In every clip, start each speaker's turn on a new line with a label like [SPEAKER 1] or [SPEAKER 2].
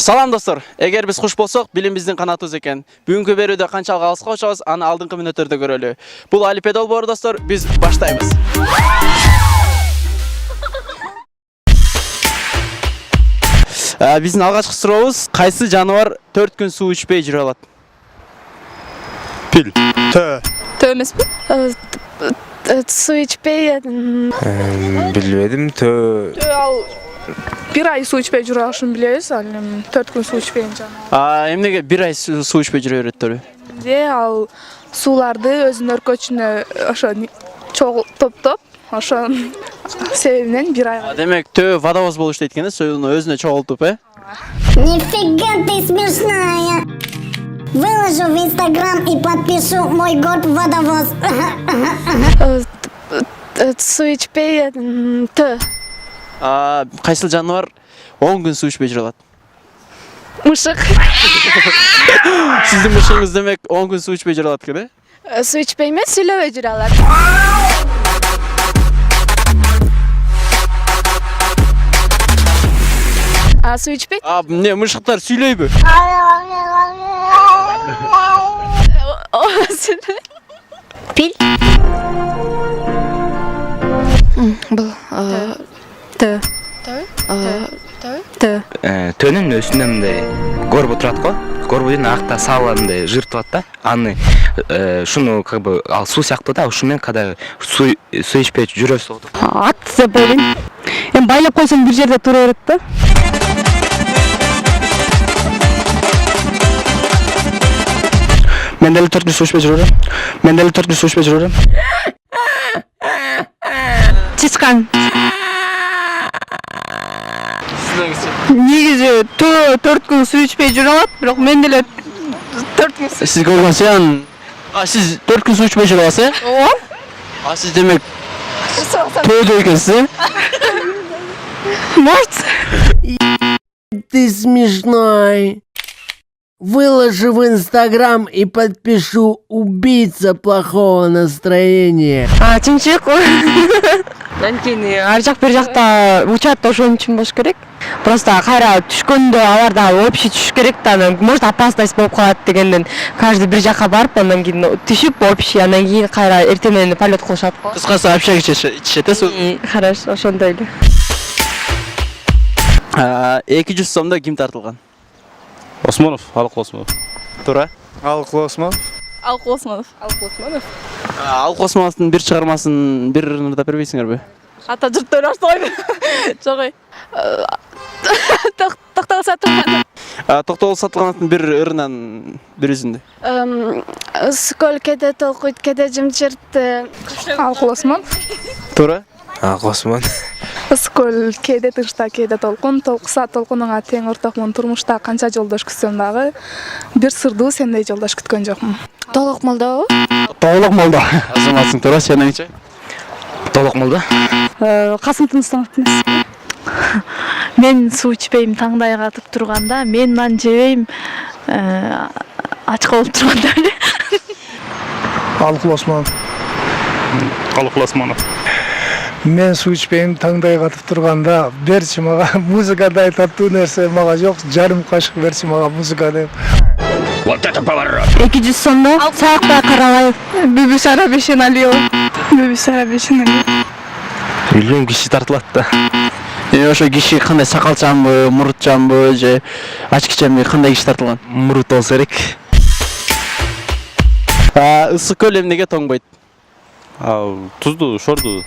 [SPEAKER 1] Салам достор. Эгер биз куш болсок, билим биздин канатыбыз экен. Бүгүнкү берүүдө канчалык алыска учабыз, аны алдыңкы мүнөттөрдө көрөлү. Бул Алипе долбоору достор, биз баштайбыз. Биздин алгачкы сурообуз, кайсы жаныбар 4 күн суу ичпей жүрө алат?
[SPEAKER 2] Пил.
[SPEAKER 3] Тö эмеспи?
[SPEAKER 4] Суу ичпей.
[SPEAKER 2] Билбедим,
[SPEAKER 3] Ал бир ай суу ичпей жүрө алышын билебиз, ал 4 күн суу ичпейин жана.
[SPEAKER 1] Эмнеге бир ай суу ичпей жүрө береттерби?
[SPEAKER 3] Ал сууларды өзүнүн өркөчүнө ошо топтоп, ошо себебинен бир ай.
[SPEAKER 1] Демек, төө водовоз болуш дейт экен, суюну өзүнө чогултуп,
[SPEAKER 5] Нифига ты смешная. Выложу в Инстаграм и подпишу мой год водовоз.
[SPEAKER 4] Суу ичпей.
[SPEAKER 1] Кайсыл жаныбар 10 күн суу ичпей жүрө алат?
[SPEAKER 4] Мышык.
[SPEAKER 1] Сиздин мышыгыңыз демек 10 күн суу ичпей жүрө алат экен,
[SPEAKER 4] Суу ичпей эмес, сүйлөбөй жүрө алат. Суу ичпей?
[SPEAKER 1] Эмне, мышыктар сүйлөйбү?
[SPEAKER 4] Пил? Бул Тö.
[SPEAKER 2] Төнүн өстүндө мындай горбу турат го. Горбу деген акта сааландай жыр турат да. Аны шуну как бы ал суу сыяктуу да, ушумен кадай суу ичпей жүрөсүз.
[SPEAKER 6] Ат деп ойлойм. Эми байлап койсоң бир жерде тура берет да.
[SPEAKER 1] Мен деле 4 күн суу ичпей жүрө берем.
[SPEAKER 6] Чычкан. Негизи 4 күн суу ичпей жүрө алат, бирок мен деле 4 күн.
[SPEAKER 1] Сиз көргөнсү, сиз 4 күн суу ичпей жүрө аласыз,
[SPEAKER 6] Ооба.
[SPEAKER 1] Сиз демек төөдө экенсиз,
[SPEAKER 6] Может.
[SPEAKER 7] Ты смешной. Выложу в Инстаграм и подпишу убийца плохого настроения.
[SPEAKER 6] Чымчык. Анткени ар жак бир жакта учат, ошон үчүн болуш керек. Просто кайра түшкөндө аларда общий түшүш керек да, может опасность болуп калат дегенден каждый бир жакка барып, андан кийин түшүп общий, андан кийин кайра эртең менен полет кылышат го.
[SPEAKER 1] кыскасы общак ичишет, суу.
[SPEAKER 6] Хорошо, ошондой эле.
[SPEAKER 1] 200 сомдо ким тартылган?
[SPEAKER 8] Осмонов, Алык Осмонов.
[SPEAKER 1] Туура.
[SPEAKER 2] Алык Осмонов.
[SPEAKER 3] Алык Осмонов.
[SPEAKER 1] Алык Осмоновдун бир чыгармасын бир ырдап бербейсиңерби?
[SPEAKER 3] Ата жыртып баштайбы? Жок ой. Токтогул сатылган.
[SPEAKER 1] Токтогул сатылгандын бир ырынан бир үзүндү.
[SPEAKER 4] Сколь кеде толкуйт, кеде жымчырт.
[SPEAKER 3] Алык Осмонов.
[SPEAKER 1] Туура.
[SPEAKER 2] Алык Осмонов.
[SPEAKER 3] Сколь кээде тынчта, кээде толкун, толкуса толкунуңа тең ортокмун. Турмушта канча жолдош күтсөм дагы бир сырдуу сендей жолдош күткөн жокмун.
[SPEAKER 4] Толук молдобу?
[SPEAKER 1] Толук молдо. Азаматсың, туура, сенеңчи?
[SPEAKER 2] Толук молдо.
[SPEAKER 6] Касым Тыныстамов эмес. Мен суу ичпейм таңдай катып турганда, мен нан жебейм ачка болуп турганда эле.
[SPEAKER 9] Алык Осмонов.
[SPEAKER 8] Алык Осмонов.
[SPEAKER 9] Мен суу ичпейм таңдай катып турганда, берчи мага музыкадай таттуу нерсе мага жок, жарым кашык берчи мага музыка деп.
[SPEAKER 8] Вот это поворот.
[SPEAKER 6] 200 сомдо Саакбай Каралаев.
[SPEAKER 3] Бибисара Бешеналиева.
[SPEAKER 2] Билбейм, киши тартылат да.
[SPEAKER 1] Ошо киши кандай сакалчанбы, мурутчанбы же ачкычанбы, кандай киши тартылган?
[SPEAKER 2] Мурут болсо керек.
[SPEAKER 1] Ысык көл эмнеге тоңбойт?
[SPEAKER 8] Тузду, шорду.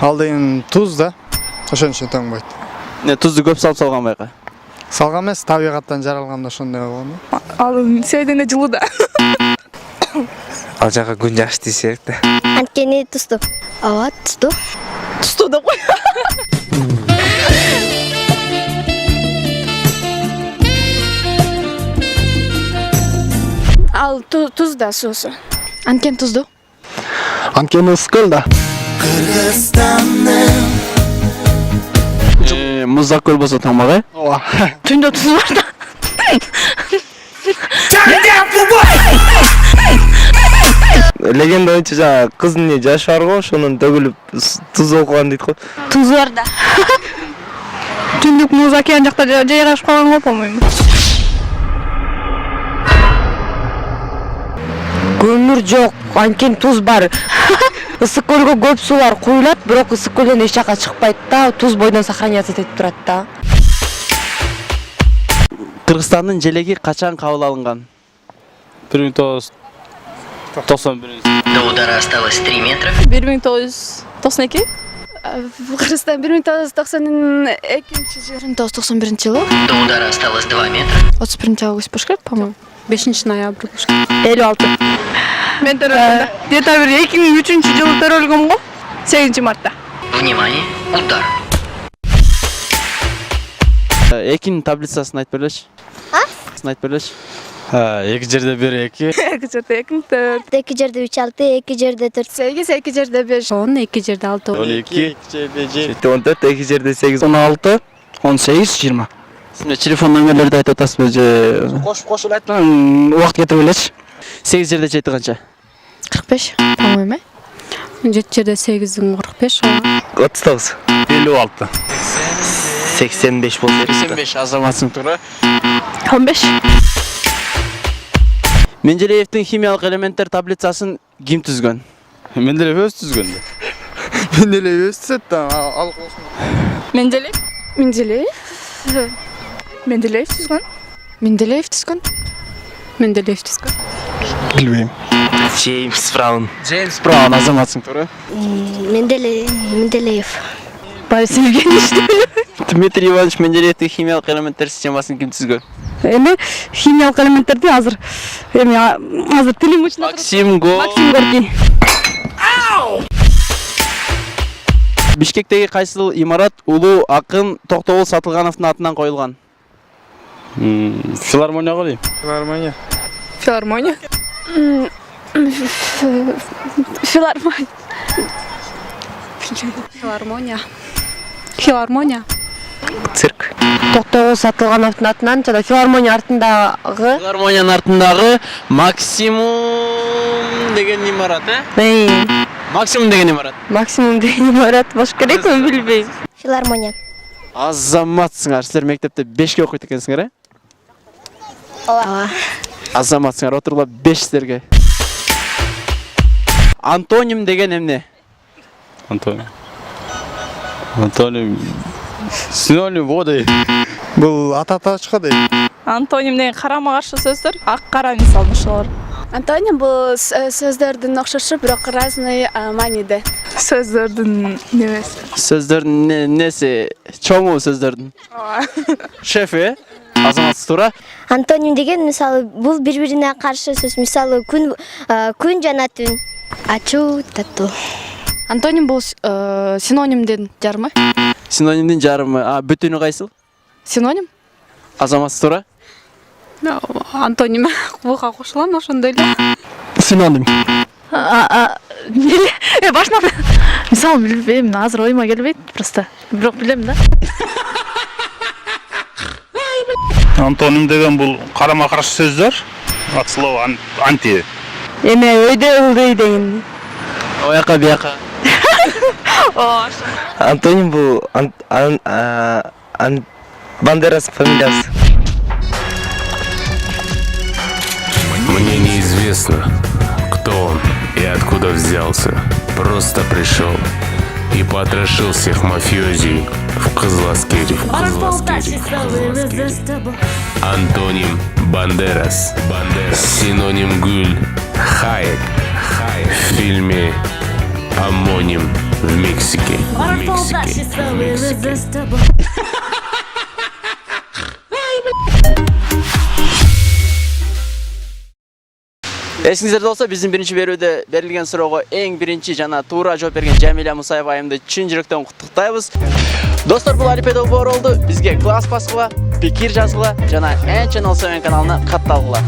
[SPEAKER 2] Ал деген туз да. Ошон үчүн тоңбойт.
[SPEAKER 1] Тузду көп салган байка.
[SPEAKER 2] Салган эмес, табигаттан жаралганда ошондой болгон.
[SPEAKER 3] Ал себедене жылуу да.
[SPEAKER 2] Ал жака күн жакшы тийсе керек да.
[SPEAKER 4] Анткени тусту. Ооба, тусту.
[SPEAKER 3] Тусту да кой.
[SPEAKER 4] Ал туз да суусу.
[SPEAKER 6] Анткени туздуу.
[SPEAKER 1] Анткени ысык көл да. Муздак көл болсо тоңбак,
[SPEAKER 6] Ооба. Түндө туз бар да.
[SPEAKER 2] Легенда боюнча жана кыздын жашы бар го, ошонун төгүлүп туз окуган дейт го.
[SPEAKER 6] Туз бар да.
[SPEAKER 3] Түндүк муз океан жакта жайгашып калганга болбойбу?
[SPEAKER 6] Көмүр жок, анткени туз бар. Ысык көлгө көп суулар куюлат, бирок ысык көлдөн эч жака чыкпайт да, туз бойдон сохраняться этип турат да.
[SPEAKER 1] Кыргызстандын желеги качан кабыл алынган?
[SPEAKER 8] 1991.
[SPEAKER 10] До удара осталось 3 метра.
[SPEAKER 3] 1992?
[SPEAKER 4] Кыргызстан 1992 1991 жылы.
[SPEAKER 10] До удара осталось 2 метра.
[SPEAKER 4] 31 август болуш керек, по-моему.
[SPEAKER 6] 5 ноябрь.
[SPEAKER 3] 56. Мен төрөлгөм. Где-то бир 2003-жылы төрөлгөм го. 8-мартта.
[SPEAKER 10] Внимание, удар.
[SPEAKER 1] Экинин таблицасын айтып берлечи. Айтып берлечи.
[SPEAKER 8] Эки жерде 1 2.
[SPEAKER 3] Эки жерде 2004.
[SPEAKER 4] Эки жерде 3 6, эки жерде 4 8, эки жерде 5 10, эки жерде 6
[SPEAKER 8] 12.
[SPEAKER 2] 14, 2 жерде 8,
[SPEAKER 1] 16, 18, 20. Сизде телефон номерлерди айтып атасызбы же? Кошуп айтпам, убакыт кетип элечи. 8 жерде 7 канча?
[SPEAKER 4] 45, по-моему.
[SPEAKER 6] 7 жерде 8-дин 45.
[SPEAKER 2] 39,
[SPEAKER 8] 56.
[SPEAKER 2] 85 болсо.
[SPEAKER 1] 85 азаматсың туура.
[SPEAKER 3] 15.
[SPEAKER 1] Менделеевдин химиялык элементтер таблицасын ким түзгөн?
[SPEAKER 8] Менделеев өз түзгөндө.
[SPEAKER 1] Менделеев өз түзөт да, ал
[SPEAKER 3] Менделеев?
[SPEAKER 4] Менделеев?
[SPEAKER 3] Менделеев түзгөн.
[SPEAKER 4] Менделеев түзгөн.
[SPEAKER 6] Менделеев түзгөн.
[SPEAKER 1] билбейм.
[SPEAKER 2] Джеймс Браун.
[SPEAKER 1] Джеймс Браун азаматсың туура.
[SPEAKER 4] Менделеев.
[SPEAKER 3] Борис Евгеньевич.
[SPEAKER 1] Дмитрий Иванович Менделеевдин химиялык элементтер системасын ким түзгөн?
[SPEAKER 3] Эми химиялык элементтерди азыр тилим учуна
[SPEAKER 1] Максим
[SPEAKER 3] Горький.
[SPEAKER 1] Бишкектеги кайсыл имарат улуу акын Токтогул Сатылгановдун атынан коюлган?
[SPEAKER 8] Филармонияга дейм.
[SPEAKER 3] Филармония.
[SPEAKER 6] Филармония.
[SPEAKER 2] Цирк.
[SPEAKER 6] Токтогул Сатылгановдун атынан жана филармония артындагы.
[SPEAKER 1] Филармониянын артындагы Максимум деген имарат, Максимум деген имарат.
[SPEAKER 6] Максимум деген имарат болуш керекми, билбейм.
[SPEAKER 4] Филармония.
[SPEAKER 1] Азаматсыңар, силер мектепте 5ке окуйт экенсиңер,
[SPEAKER 4] Ооба.
[SPEAKER 1] Азаматсыңар, отурула 5 силерге. Антоним деген эмне?
[SPEAKER 8] Антоним. Синоним воды.
[SPEAKER 9] Бул ата-атачка дейм.
[SPEAKER 3] Антоним деген карама каршы сөздөр, ак кара мисалдашуулар.
[SPEAKER 4] Антоним бул сөздөрдүн окшошу, бирок разный мааниде.
[SPEAKER 3] Сөздөрдүн немеси.
[SPEAKER 1] Сөздөрдүн неси? Чоңу сөздөрдүн. Шеф, Азаматсыз туура.
[SPEAKER 4] Антоним деген мисалы бул бири-бирине каршы сөз. Мисалы күн жана түн. Ачуу, таттуу. Антоним бул синонимдин жарымы.
[SPEAKER 1] Синонимдин жарымы. Бүтүнү кайсыл?
[SPEAKER 4] Синоним?
[SPEAKER 1] Азаматсыз туура.
[SPEAKER 6] Антоним буга кошулам, ошондой эле.
[SPEAKER 1] Синоним.
[SPEAKER 3] Башынан мисалы билбейм, азыр оюма келбейт просто. Бирок билем да.
[SPEAKER 8] Антоним деген бул карама каршы сөздөр. От слова анти.
[SPEAKER 6] Эме өйдө ылдый деген.
[SPEAKER 1] Ояка бияка.
[SPEAKER 2] Антоним бул Бандерас фамилиясы.
[SPEAKER 11] Мне неизвестно, кто он и откуда взялся. Просто пришел и потрошил всех мафиози в Кызыласкере. Антоним Бандерас. Синоним Гюль. Хайек. В фильме «Амоним» в Мексике.
[SPEAKER 1] Эсиңизде болсо, биздин биринчи берүүдө берилген суроого эң биринчи жана туура жооп берген Жамиля Мусаева айымды чын жүрөктөн куттуктайбыз. Достор, бул Алипе долбоор болду. Бизге класс баскыла, пикир жазгыла жана Энчен Алсовен каналына катталгыла.